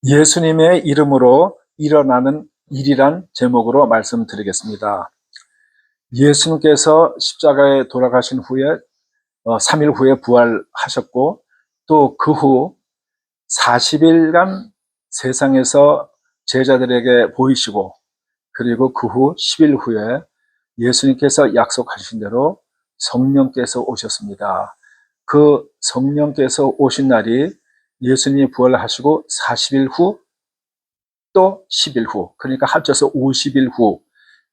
예수님의 이름으로 일어나는 일이란 제목으로 말씀드리겠습니다. 예수님께서 십자가에 돌아가신 후에 3일 후에 부활하셨고, 또 그 후 40일간 세상에서 제자들에게 보이시고, 그리고 그 후 10일 후에 예수님께서 약속하신 대로 성령께서 오셨습니다. 그 성령께서 오신 날이 예수님이 부활하시고 40일 후, 또 10일 후, 그러니까 합쳐서 50일 후,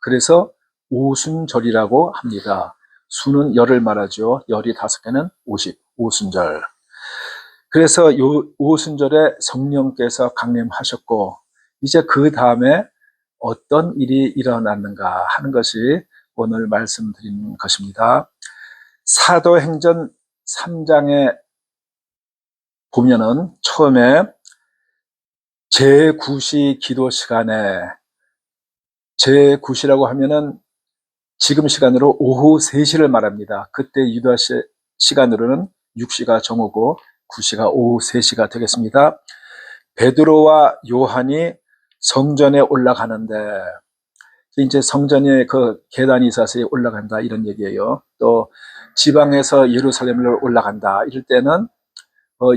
그래서 오순절이라고 합니다. 수는 열을 말하죠. 열이 5개는 50, 오순절. 그래서 요 오순절에 성령께서 강림하셨고, 이제 그 다음에 어떤 일이 일어났는가 하는 것이 오늘 말씀드리는 것입니다. 사도행전 3장에 보면은 처음에 제9시 기도 시간에, 제9시라고 하면은 지금 시간으로 오후 3시를 말합니다. 그때 유다 시간으로는 6시가 정오고 9시가 오후 3시가 되겠습니다. 베드로와 요한이 성전에 올라가는데, 이제 성전에 그 계단이 있어서 올라간다 이런 얘기예요. 또 지방에서 예루살렘으로 올라간다 이럴 때는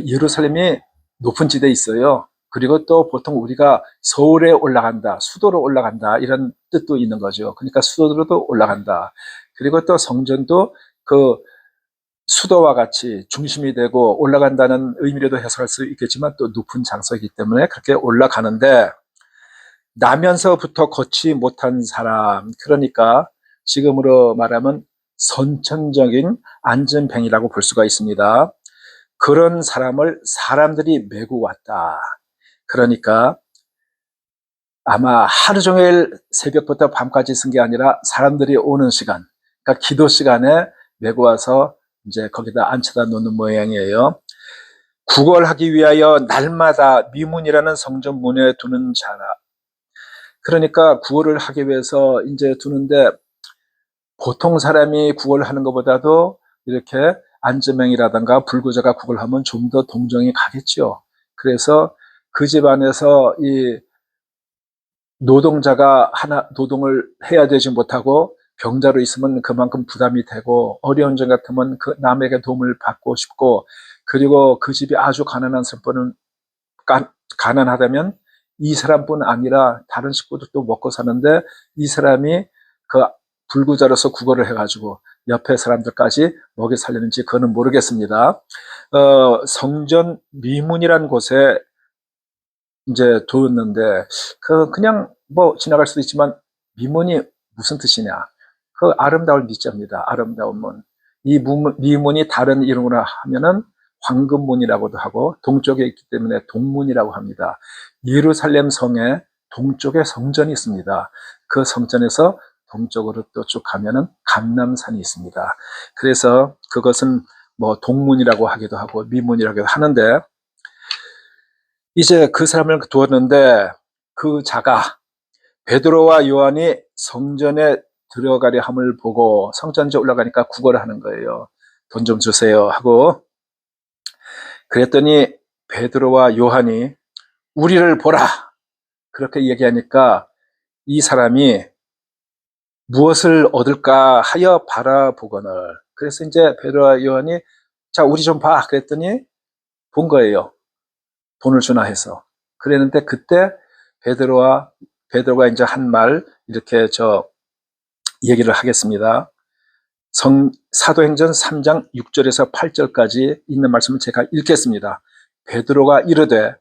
예루살렘이 높은 지대에 있어요. 그리고 또 보통 우리가 서울에 올라간다, 수도로 올라간다 이런 뜻도 있는 거죠. 그러니까 수도로도 올라간다. 그리고 또 성전도 그 수도와 같이 중심이 되고 올라간다는 의미로도 해석할 수 있겠지만, 또 높은 장소이기 때문에 그렇게 올라가는데, 나면서부터 걷지 못한 사람, 그러니까 지금으로 말하면 선천적인 안전병이라고 볼 수가 있습니다. 그런 사람을 사람들이 메고 왔다. 그러니까 아마 하루 종일 새벽부터 밤까지 쓴 게 아니라 사람들이 오는 시간, 그러니까 기도 시간에 메고 와서 이제 거기다 앉혀다 놓는 모양이에요. 구걸하기 위하여 날마다 미문이라는 성전 문에 두는 자라. 그러니까 구걸을 하기 위해서 이제 두는데, 보통 사람이 구걸하는 것보다도 이렇게 안전명이라든가 불구자가 구걸하면 좀 더 동정이 가겠죠. 그래서 그 집안에서 이 노동자가 하나 노동을 해야 되지 못하고 병자로 있으면 그만큼 부담이 되고, 어려운 점 같으면 그 남에게 도움을 받고 싶고, 그리고 그 집이 아주 가난한 사람은 가난하다면 이 사람뿐 아니라 다른 식구들도 먹고 사는데, 이 사람이 그 불구자로서 구걸을 해가지고 옆에 사람들까지 먹여 살리는지 그거는 모르겠습니다. 성전 미문이란 곳에 이제 두었는데, 그냥 뭐 지나갈 수도 있지만, 미문이 무슨 뜻이냐? 그 아름다울 미자입니다. 아름다운 문. 이 미문이 다른 이름으로 하면은 황금문이라고도 하고, 동쪽에 있기 때문에 동문이라고 합니다. 예루살렘 성에 동쪽에 성전이 있습니다. 그 성전에서 동쪽으로 또 쭉 가면은 감람산이 있습니다. 그래서 그것은 뭐 동문이라고 하기도 하고 미문이라고 하는데, 이제 그 사람을 두었는데, 그 자가 베드로와 요한이 성전에 들어가려 함을 보고, 성전에 올라가니까 구걸을 하는 거예요. 돈 좀 주세요 하고. 그랬더니 베드로와 요한이 우리를 보라 그렇게 얘기하니까, 이 사람이 무엇을 얻을까 하여 바라보거늘. 그래서 이제 베드로와 요한이 자 우리 좀 봐 그랬더니 본 거예요. 돈을 주나 해서. 그랬는데 그때 베드로가 이제 한 말 이렇게 얘기를 하겠습니다. 사도행전 3장 6절에서 8절까지 있는 말씀을 제가 읽겠습니다. 베드로가 이르되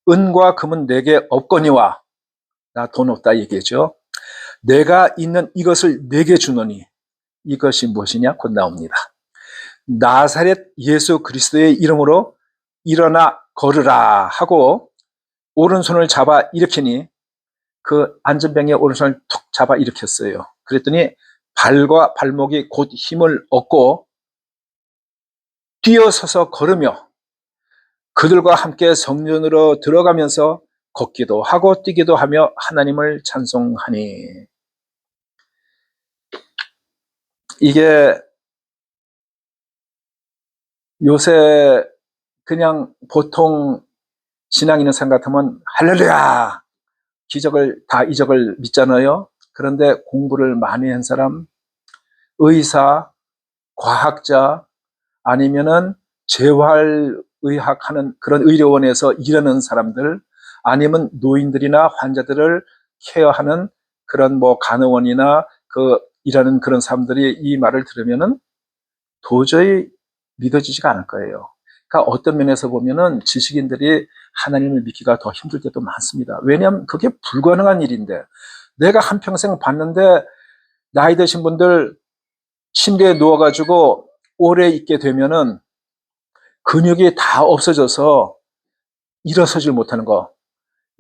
은과 금은 내게 없거니와, 나 돈 없다 얘기죠. 내가 있는 이것을 내게 주노니, 이것이 무엇이냐 곧 나옵니다. 나사렛 예수 그리스도의 이름으로 일어나 걸으라 하고 오른손을 잡아 일으키니, 그 안전병의 오른손을 툭 잡아 일으켰어요. 그랬더니 발과 발목이 곧 힘을 얻고 뛰어서서 걸으며 그들과 함께 성전으로 들어가면서 걷기도 하고 뛰기도 하며 하나님을 찬송하니. 이게 요새 그냥 보통 신앙 있는 사람 같으면 할렐루야! 기적을 다 이적을 믿잖아요. 그런데 공부를 많이 한 사람, 의사, 과학자, 아니면은 재활의학하는 그런 의료원에서 일하는 사람들, 아니면 노인들이나 환자들을 케어하는 그런 뭐 간호원이나 그 일하는 그런 사람들이 이 말을 들으면은 도저히 믿어지지가 않을 거예요. 그러니까 어떤 면에서 보면은 지식인들이 하나님을 믿기가 더 힘들 때도 많습니다. 왜냐하면 그게 불가능한 일인데, 내가 한평생 봤는데 나이 드신 분들 침대에 누워가지고 오래 있게 되면은 근육이 다 없어져서 일어서질 못하는 거,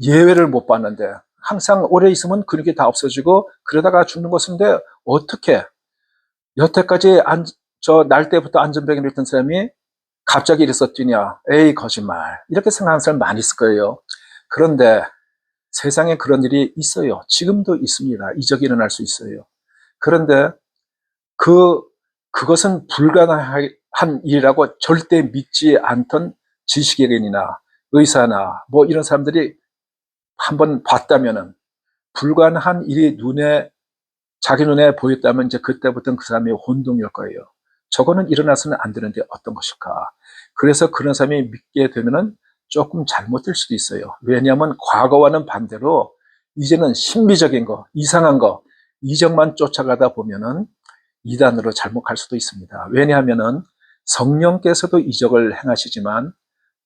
예외를 못 봤는데, 항상 오래 있으면 근육이 다 없어지고 그러다가 죽는 것인데, 어떻게 여태까지 날 때부터 안전병에 있던 사람이 갑자기 이래서 뛰냐? 에이, 거짓말. 이렇게 생각하는 사람 많이 있을 거예요. 그런데 세상에 그런 일이 있어요. 지금도 있습니다. 이적이 일어날 수 있어요. 그런데 그것은 불가능한 일이라고 절대 믿지 않던 지식인이나 의사나 뭐 이런 사람들이 한번 봤다면은, 불가능한 일이 자기 눈에 보였다면 이제 그때부터는 그 사람이 혼동일 거예요. 저거는 일어나서는 안 되는데 어떤 것일까? 그래서 그런 사람이 믿게 되면은 조금 잘못될 수도 있어요. 왜냐하면 과거와는 반대로 이제는 신비적인 거, 이상한 거, 이적만 쫓아가다 보면은 이단으로 잘못 갈 수도 있습니다. 왜냐하면은 성령께서도 이적을 행하시지만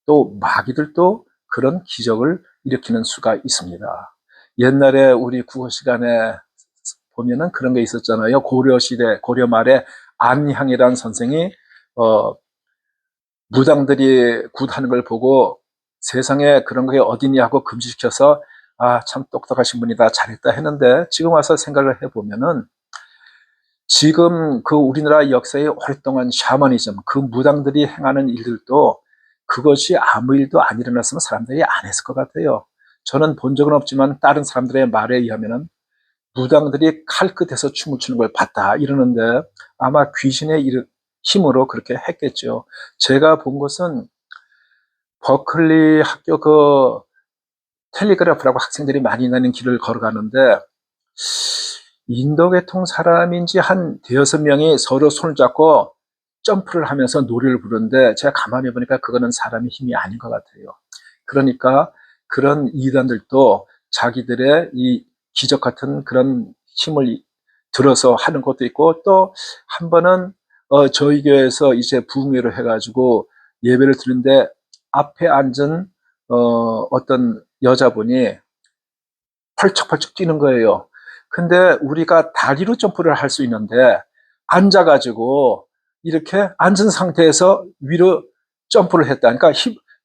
또 마귀들도 그런 기적을 일으키는 수가 있습니다. 옛날에 우리 국어 시간에 보면은 그런 게 있었잖아요. 고려 시대, 고려 말에 안향이라는 선생이 무당들이 굿하는 걸 보고 세상에 그런 게 어디냐 하고 금지시켜서, 아, 참 똑똑하신 분이다, 잘했다 했는데, 지금 와서 생각을 해보면은 지금 그 우리나라 역사에 오랫동안 샤머니즘, 그 무당들이 행하는 일들도 그것이 아무 일도 안 일어났으면 사람들이 안 했을 것 같아요. 저는 본 적은 없지만 다른 사람들의 말에 의하면은 무당들이 칼끝에서 춤을 추는 걸 봤다 이러는데, 아마 귀신의 힘으로 그렇게 했겠죠. 제가 본 것은 버클리 학교 그 텔리그래프라고 학생들이 많이 다니는 길을 걸어가는데, 인도 계통 사람인지 한 대여섯 명이 서로 손을 잡고 점프를 하면서 노래를 부르는데, 제가 가만히 보니까 그거는 사람의 힘이 아닌 것 같아요. 그러니까 그런 이단들도 자기들의 이 기적 같은 그런 힘을 들어서 하는 것도 있고, 또 한 번은 저희 교회에서 이제 부흥회를 해가지고 예배를 드리는데, 앞에 앉은 어떤 여자분이 펄쩍펄쩍 뛰는 거예요. 근데 우리가 다리로 점프를 할 수 있는데 앉아가지고 이렇게 앉은 상태에서 위로 점프를 했다. 그러니까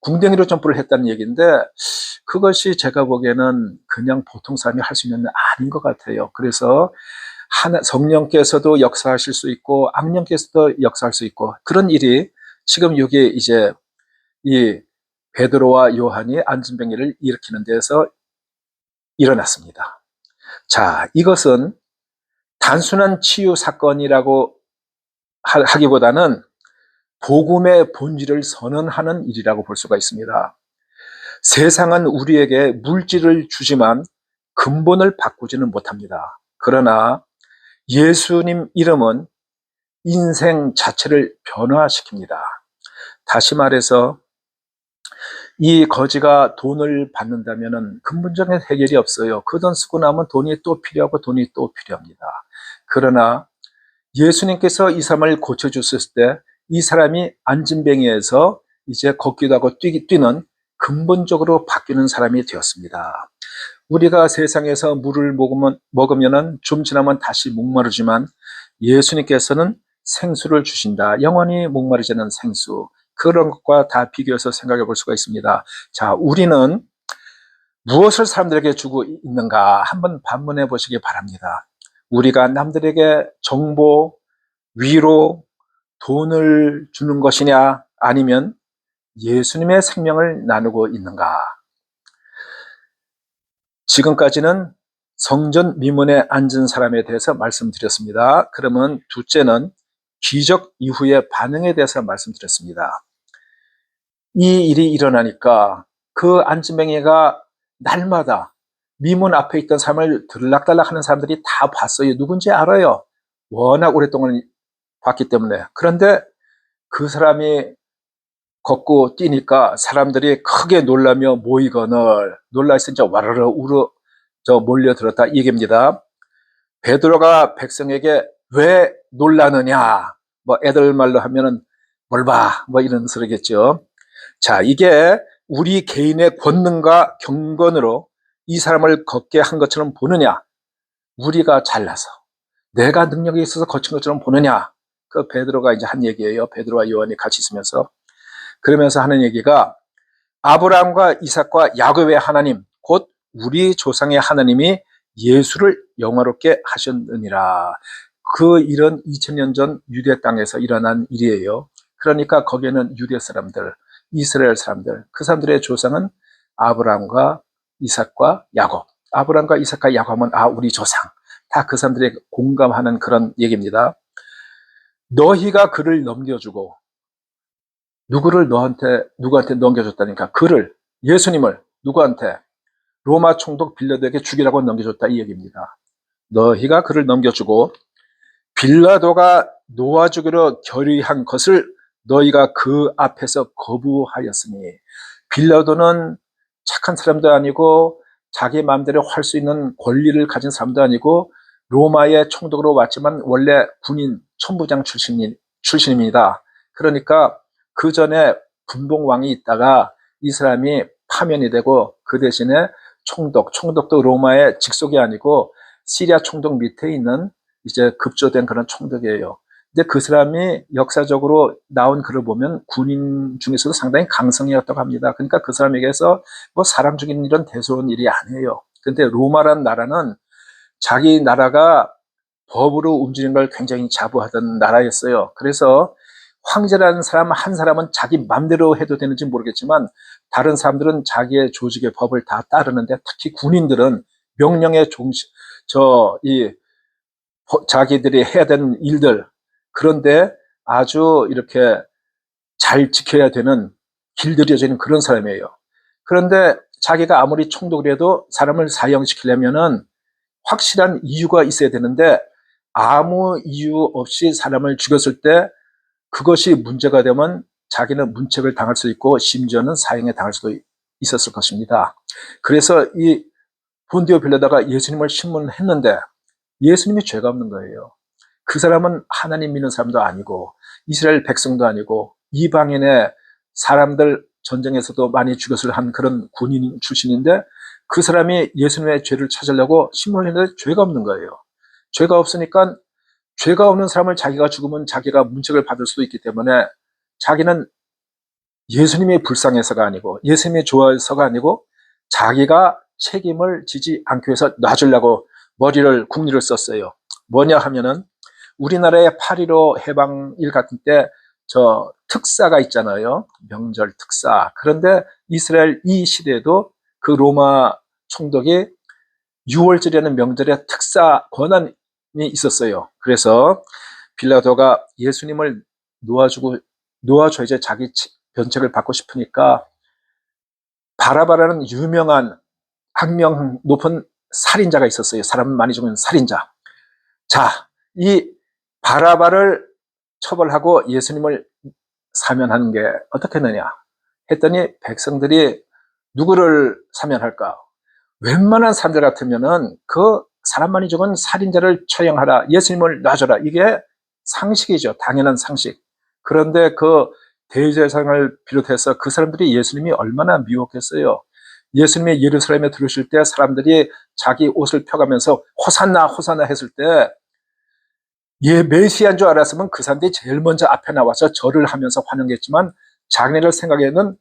궁뎅이로 점프를 했다는 얘기인데, 그것이 제가 보기에는 그냥 보통 사람이 할 수 있는 일 아닌 것 같아요. 그래서 성령께서도 역사하실 수 있고 악령께서도 역사할 수 있고, 그런 일이 지금 여기 이제 이 베드로와 요한이 안진병리를 일으키는 데서 일어났습니다. 자, 이것은 단순한 치유 사건이라고 하기보다는 복음의 본질을 선언하는 일이라고 볼 수가 있습니다. 세상은 우리에게 물질을 주지만 근본을 바꾸지는 못합니다. 그러나 예수님 이름은 인생 자체를 변화시킵니다. 다시 말해서 이 거지가 돈을 받는다면 근본적인 해결이 없어요. 그 돈 쓰고 나면 돈이 또 필요하고 돈이 또 필요합니다. 그러나 예수님께서 이 사람을 고쳐주셨을 때 이 사람이 안진뱅이에서 이제 걷기도 하고 뛰는 근본적으로 바뀌는 사람이 되었습니다. 우리가 세상에서 물을 먹으면 좀 지나면 다시 목마르지만 예수님께서는 생수를 주신다. 영원히 목마르지 않는 생수. 그런 것과 다 비교해서 생각해 볼 수가 있습니다. 자, 우리는 무엇을 사람들에게 주고 있는가 한번 반문해 보시기 바랍니다. 우리가 남들에게 정보, 위로, 돈을 주는 것이냐, 아니면 예수님의 생명을 나누고 있는가? 지금까지는 성전 미문에 앉은 사람에 대해서 말씀드렸습니다. 그러면 둘째는 기적 이후의 반응에 대해서 말씀드렸습니다. 이 일이 일어나니까 그 안진뱅이가 날마다 미문 앞에 있던 사람을 들락달락 하는 사람들이 다 봤어요. 누군지 알아요. 워낙 오랫동안 봤기 때문에. 그런데 그 사람이 걷고 뛰니까 사람들이 크게 놀라며 모이거늘 놀라서 이제 와르르 우르 몰려들었다 이 얘기입니다. 베드로가 백성에게 왜 놀라느냐? 뭐 애들 말로 하면은 뭘 봐? 뭐 이런 소리겠죠. 자, 이게 우리 개인의 권능과 경건으로 이 사람을 걷게 한 것처럼 보느냐? 우리가 잘나서 내가 능력이 있어서 거친 것처럼 보느냐? 그 베드로가 이제 한 얘기예요. 베드로와 요한이 같이 있으면서 그러면서 하는 얘기가 아브라함과 이삭과 야곱의 하나님 곧 우리 조상의 하나님이 예수를 영화롭게 하셨느니라. 그 일은 2000년 전 유대 땅에서 일어난 일이에요. 그러니까 거기에는 유대 사람들, 이스라엘 사람들, 그 사람들의 조상은 아브라함과 이삭과 야곱. 아브라함과 이삭과 야곱은 우리 조상. 다 그 사람들이 공감하는 그런 얘기입니다. 너희가 그를 넘겨주고 누구한테 넘겨줬다니까? 그를, 예수님을 누구한테? 로마 총독 빌라도에게 죽이라고 넘겨줬다 이 얘기입니다. 너희가 그를 넘겨주고 빌라도가 놓아주기로 결의한 것을 너희가 그 앞에서 거부하였으니 빌라도는 착한 사람도 아니고 자기 마음대로 할 수 있는 권리를 가진 사람도 아니고 로마의 총독으로 왔지만 원래 군인 천부장 출신입니다. 그러니까 그 전에 분봉왕이 있다가 이 사람이 파면이 되고 그 대신에 총독도 로마의 직속이 아니고 시리아 총독 밑에 있는 이제 급조된 그런 총독이에요. 근데 그 사람이 역사적으로 나온 글을 보면 군인 중에서도 상당히 강성이었다고 합니다. 그러니까 그 사람에게서 뭐 사람 죽이는 일은 대수로운 일이 아니에요. 근데 로마라는 나라는 자기 나라가 법으로 움직이는 걸 굉장히 자부하던 나라였어요. 그래서 황제라는 사람 한 사람은 자기 맘대로 해도 되는지 모르겠지만 다른 사람들은 자기의 조직의 법을 다 따르는데 특히 군인들은 명령의 자기들이 해야 되는 일들 그런데 아주 이렇게 잘 지켜야 되는 길들여져 있는 그런 사람이에요. 그런데 자기가 아무리 총독이라도 사람을 사형시키려면은 확실한 이유가 있어야 되는데 아무 이유 없이 사람을 죽였을 때 그것이 문제가 되면 자기는 문책을 당할 수 있고 심지어는 사형에 당할 수도 있었을 것입니다. 그래서 이 본디오 빌라도가 예수님을 신문했는데 예수님이 죄가 없는 거예요. 그 사람은 하나님 믿는 사람도 아니고 이스라엘 백성도 아니고 이방인의 사람들 전쟁에서도 많이 죽였을 한 그런 군인 출신인데 그 사람이 예수님의 죄를 찾으려고 신문을 했는데 죄가 없는 거예요. 죄가 없으니까 죄가 없는 사람을 자기가 죽으면 자기가 문책을 받을 수도 있기 때문에 자기는 예수님이 불쌍해서가 아니고 예수님이 좋아해서가 아니고 자기가 책임을 지지 않기 위해서 놔주려고 국리를 썼어요. 뭐냐 하면은 우리나라의 8.15 해방일 같은 때 특사가 있잖아요. 명절 특사. 그런데 이스라엘 이 시대에도 그 로마 총독이 6월절이라는 명절에 특사 권한이 있었어요. 그래서 빌라도가 예수님을 놓아줘야지 자기 변책을 받고 싶으니까 바라바라는 유명한 학명 높은 살인자가 있었어요. 사람 많이 죽은 살인자. 자, 이 바라바를 처벌하고 예수님을 사면하는 게 어떻게 했느냐 했더니 백성들이 누구를 사면할까? 웬만한 사람들 같으면은 그 사람 많이 죽은 살인자를 처형하라, 예수님을 놔줘라. 이게 상식이죠. 당연한 상식. 그런데 그 대제사장을 비롯해서 그 사람들이 예수님이 얼마나 미혹했어요. 예수님이 예루살렘에 들어오실 때 사람들이 자기 옷을 펴가면서 호산나 호산나 했을 때 메시아인 줄 알았으면 그 사람들이 제일 먼저 앞에 나와서 절을 하면서 환영했지만 자기네들 생각에는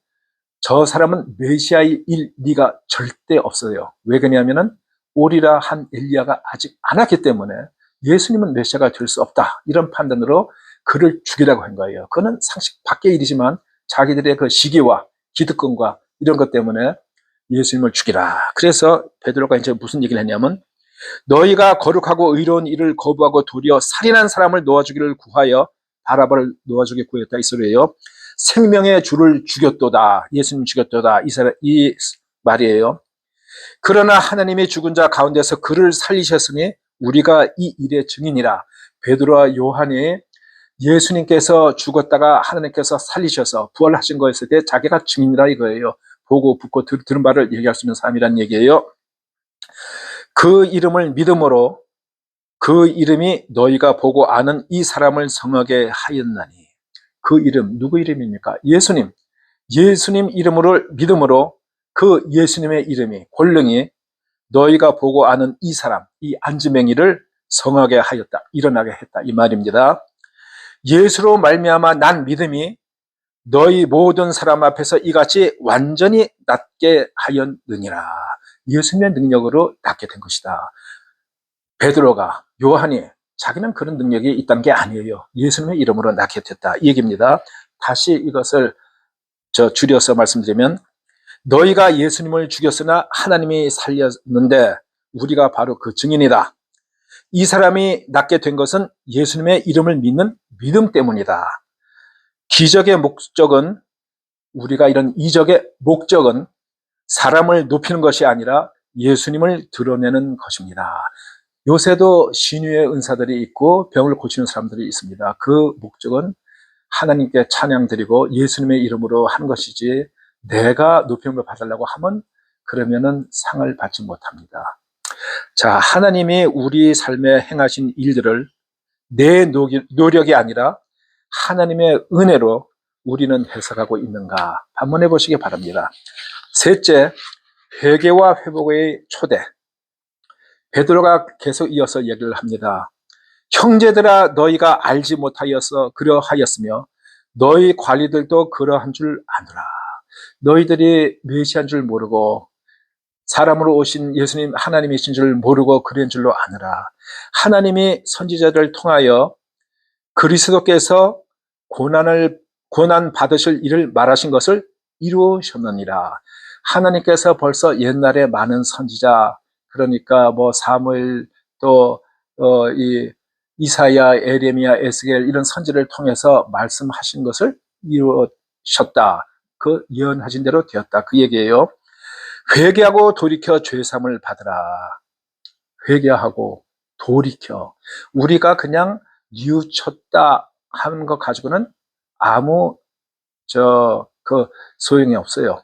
저 사람은 메시아일 리가 절대 없어요. 왜 그러냐면은 오리라 한 엘리야가 아직 안 왔기 때문에 예수님은 메시아가 될 수 없다. 이런 판단으로 그를 죽이라고 한 거예요. 그거는 상식 밖의 일이지만 자기들의 그 시기와 기득권과 이런 것 때문에 예수님을 죽이라. 그래서 베드로가 이제 무슨 얘기를 했냐면 너희가 거룩하고 의로운 일을 거부하고 도리어 살인한 사람을 놓아주기를 구하여 바라바를 놓아주게 구했다 이 소리예요. 생명의 주를 죽였도다. 예수님 죽였도다. 이 말이에요. 그러나 하나님이 죽은 자 가운데서 그를 살리셨으니 우리가 이 일의 증인이라. 베드로와 요한이 예수님께서 죽었다가 하나님께서 살리셔서 부활하신 거였을 때 자기가 증인이라 이거예요. 보고 듣고 들은 바를 얘기할 수 있는 사람이란 얘기예요. 그 이름을 믿음으로 그 이름이 너희가 보고 아는 이 사람을 성하게 하였나니. 그 이름 누구 이름입니까? 예수님. 예수님 이름을 믿음으로 그 예수님의 이름이 권능이 너희가 보고 아는 이 사람, 이 안지맹이를 성하게 하였다. 일어나게 했다. 이 말입니다. 예수로 말미암아 난 믿음이 너희 모든 사람 앞에서 이같이 완전히 낫게 하였느니라. 예수님의 능력으로 낫게 된 것이다. 베드로가, 요한이 자기는 그런 능력이 있다는 게 아니에요. 예수님의 이름으로 낫게 됐다. 이 얘기입니다. 다시 이것을 줄여서 말씀드리면 너희가 예수님을 죽였으나 하나님이 살렸는데 우리가 바로 그 증인이다. 이 사람이 낫게 된 것은 예수님의 이름을 믿는 믿음 때문이다. 기적의 목적은 우리가 이런 이적의 목적은 사람을 높이는 것이 아니라 예수님을 드러내는 것입니다. 요새도 신유의 은사들이 있고 병을 고치는 사람들이 있습니다. 그 목적은 하나님께 찬양 드리고 예수님의 이름으로 하는 것이지 내가 높임을 받으려고 하면 그러면은 상을 받지 못합니다. 자, 하나님이 우리 삶에 행하신 일들을 내 노력이 아니라 하나님의 은혜로 우리는 해석하고 있는가 반문해 보시기 바랍니다. 셋째, 회개와 회복의 초대. 베드로가 계속 이어서 얘기를 합니다. 형제들아 너희가 알지 못하여서 그러하였으며 너희 관리들도 그러한 줄 아노라. 너희들이 메시아인 줄 모르고 사람으로 오신 예수님 하나님이신 줄 모르고 그런 줄로 아느라. 하나님이 선지자들을 통하여 그리스도께서 고난 받으실 일을 말하신 것을 이루셨느니라. 하나님께서 벌써 옛날에 많은 선지자, 그러니까 뭐 사무엘 또 이사야, 에레미야, 에스겔 이런 선지를 통해서 말씀하신 것을 이루셨다. 그 예언하신 대로 되었다. 그 얘기예요. 회개하고 돌이켜 죄사함을 받으라. 회개하고 돌이켜. 우리가 그냥 뉘우쳤다 하는 것 가지고는 아무 소용이 없어요.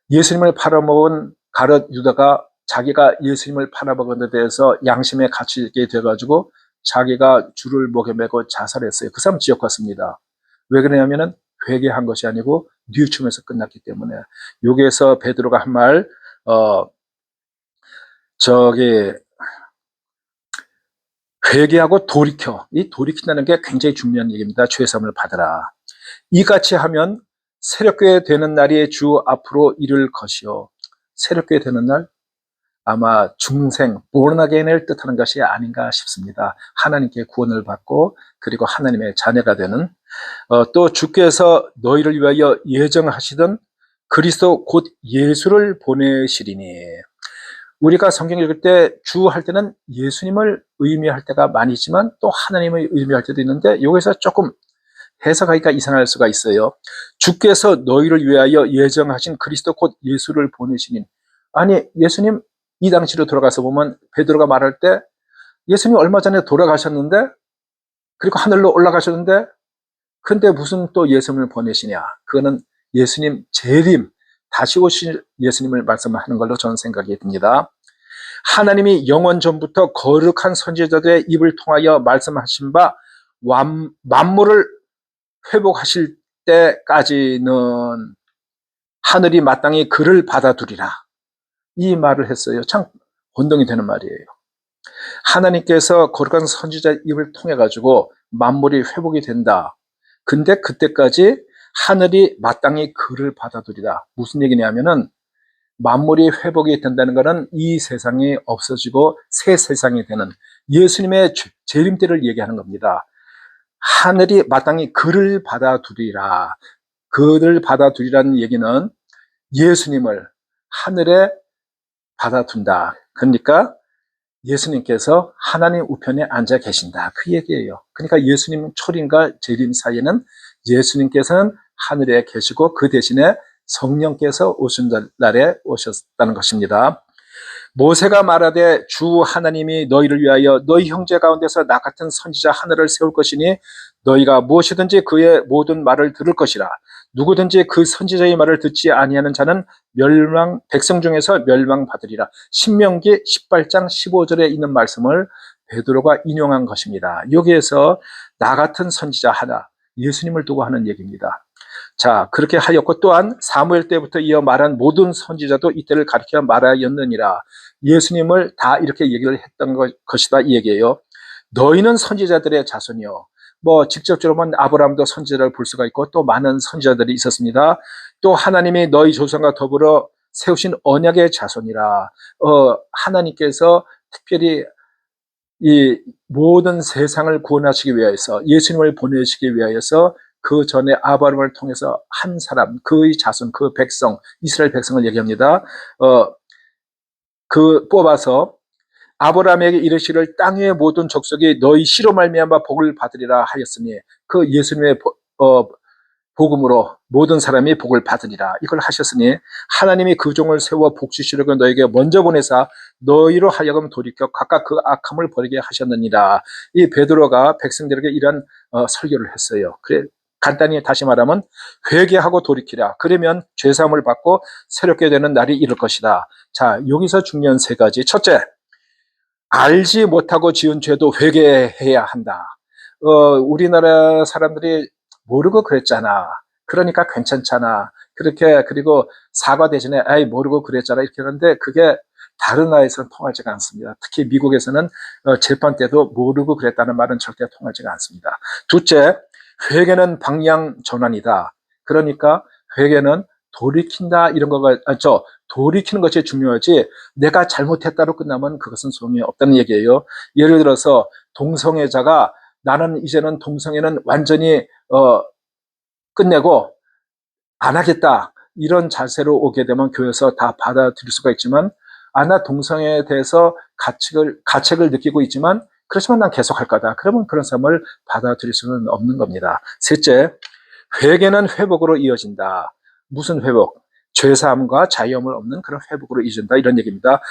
예수님을 팔아먹은 가룟 유다가 자기가 예수님을 팔아먹은 데 대해서 양심에 갇히게 돼가지고 자기가 줄을 목에 메고 자살했어요. 그 사람 지옥 갔습니다. 왜 그러냐면은 회개한 것이 아니고 뉘우침에서 끝났기 때문에. 여기에서 베드로가 한 말, 회개하고 돌이켜. 이 돌이킨다는 게 굉장히 중요한 얘기입니다. 죄사함을 받으라. 이같이 하면 새롭게 되는 날이 주 앞으로 이를 것이요. 새롭게 되는 날, 아마 중생, born again을 뜻하는 것이 아닌가 싶습니다. 하나님께 구원을 받고 그리고 하나님의 자녀가 되는, 또 주께서 너희를 위하여 예정하시던 그리스도 곧 예수를 보내시리니. 우리가 성경 읽을 때 주 할 때는 예수님을 의미할 때가 많이 있지만 또 하나님을 의미할 때도 있는데 여기서 조금 해석하기가 이상할 수가 있어요. 주께서 너희를 위하여 예정하신 그리스도 곧 예수를 보내시니. 아니, 예수님 이 당시로 돌아가서 보면 베드로가 말할 때 예수님 얼마 전에 돌아가셨는데 그리고 하늘로 올라가셨는데 근데 무슨 또 예수님을 보내시냐. 그거는 예수님 재림, 다시 오실 예수님을 말씀하는 걸로 저는 생각이 듭니다. 하나님이 영원 전부터 거룩한 선지자들의 입을 통하여 말씀하신 바 만물을 회복하실 때까지는 하늘이 마땅히 그를 받아두리라. 이 말을 했어요. 참 혼동이 되는 말이에요. 하나님께서 거룩한 선지자 입을 통해 가지고 만물이 회복이 된다. 근데 그때까지 하늘이 마땅히 그를 받아두리라. 무슨 얘기냐면은 만물이 회복이 된다는 것은 이 세상이 없어지고 새 세상이 되는 예수님의 재림 때를 얘기하는 겁니다. 하늘이 마땅히 그를 받아두리라. 그를 받아두리라는 얘기는 예수님을 하늘에 받아둔다. 그러니까 예수님께서 하나님 우편에 앉아 계신다. 그 얘기예요. 그러니까 예수님 초림과 재림 사이에는 예수님께서는 하늘에 계시고 그 대신에 성령께서 오신 날에 오셨다는 것입니다. 모세가 말하되 주 하나님이 너희를 위하여 너희 형제 가운데서 나 같은 선지자 하나를 세울 것이니 너희가 무엇이든지 그의 모든 말을 들을 것이라. 누구든지 그 선지자의 말을 듣지 아니하는 자는 백성 중에서 멸망받으리라. 신명기 18장 15절에 있는 말씀을 베드로가 인용한 것입니다. 여기에서 나 같은 선지자 하나, 예수님을 두고 하는 얘기입니다. 자, 그렇게 하였고 또한 사무엘 때부터 이어 말한 모든 선지자도 이때를 가리켜 말하였느니라. 예수님을 다 이렇게 얘기를 했던 것이다 이 얘기예요. 너희는 선지자들의 자손이요. 뭐 직접적으로 보면 아브라함도 선지자를 볼 수가 있고 또 많은 선지자들이 있었습니다. 또 하나님이 너희 조상과 더불어 세우신 언약의 자손이라. 하나님께서 특별히 이 모든 세상을 구원하시기 위하여서 예수님을 보내시기 위하여서 그 전에 아브라함을 통해서 한 사람, 그의 자손, 그 백성, 이스라엘 백성을 얘기합니다. 그 뽑아서 아브라함에게 이르시를 땅 위의 모든 족속이 너희 씨로 말미암아 복을 받으리라 하였으니 그 예수님의 복음으로 모든 사람이 복을 받으리라 이걸 하셨으니 하나님이 그 종을 세워 복 주시려고 너에게 먼저 보내사 너희로 하여금 돌이켜 각각 그 악함을 버리게 하셨느니라. 이 베드로가 백성들에게 이런 설교를 했어요. 그래 간단히 다시 말하면 회개하고 돌이키라. 그러면 죄사함을 받고 새롭게 되는 날이 이를 것이다. 자, 여기서 중요한 세 가지. 첫째, 알지 못하고 지은 죄도 회개해야 한다. 우리나라 사람들이 모르고 그랬잖아. 그러니까 괜찮잖아. 그렇게 그리고 사과 대신에 아이 모르고 그랬잖아 이렇게 하는데 그게 다른 나라에서는 통하지가 않습니다. 특히 미국에서는 재판 때도 모르고 그랬다는 말은 절대 통하지가 않습니다. 둘째, 회개는 방향 전환이다. 그러니까 회개는 돌이킨다 이런 거가 돌이키는 것이 중요하지 내가 잘못했다로 끝나면 그것은 소용이 없다는 얘기예요. 예를 들어서 동성애자가 나는 이제는 동성애는 완전히 끝내고 안 하겠다 이런 자세로 오게 되면 교회에서 다 받아들일 수가 있지만 나 동성애에 대해서 가책을 느끼고 있지만 그렇지만 난 계속 할 거다. 그러면 그런 사람을 받아들일 수는 없는 겁니다. 셋째, 회개는 회복으로 이어진다. 무슨 회복? 죄사함과 자유함을 없는 그런 회복으로 이어진다 이런 얘기입니다.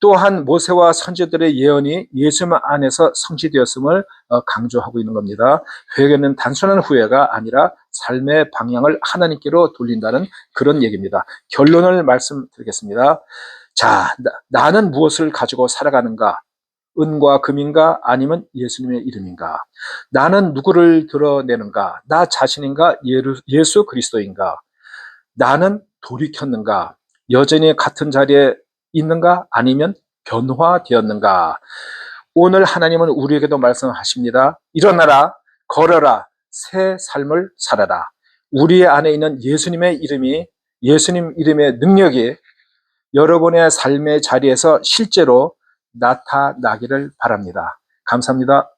또한 모세와 선지자들의 예언이 예수님 안에서 성취되었음을 강조하고 있는 겁니다. 회개는 단순한 후회가 아니라 삶의 방향을 하나님께로 돌린다는 그런 얘기입니다. 결론을 말씀드리겠습니다. 자, 나는 무엇을 가지고 살아가는가? 은과 금인가 아니면 예수님의 이름인가? 나는 누구를 드러내는가? 나 자신인가? 예수 그리스도인가? 나는 돌이켰는가? 여전히 같은 자리에 있는가? 아니면 변화되었는가? 오늘 하나님은 우리에게도 말씀하십니다. 일어나라, 걸어라, 새 삶을 살아라. 우리 안에 있는 예수님의 이름이, 예수님 이름의 능력이 여러분의 삶의 자리에서 실제로 나타나기를 바랍니다. 감사합니다.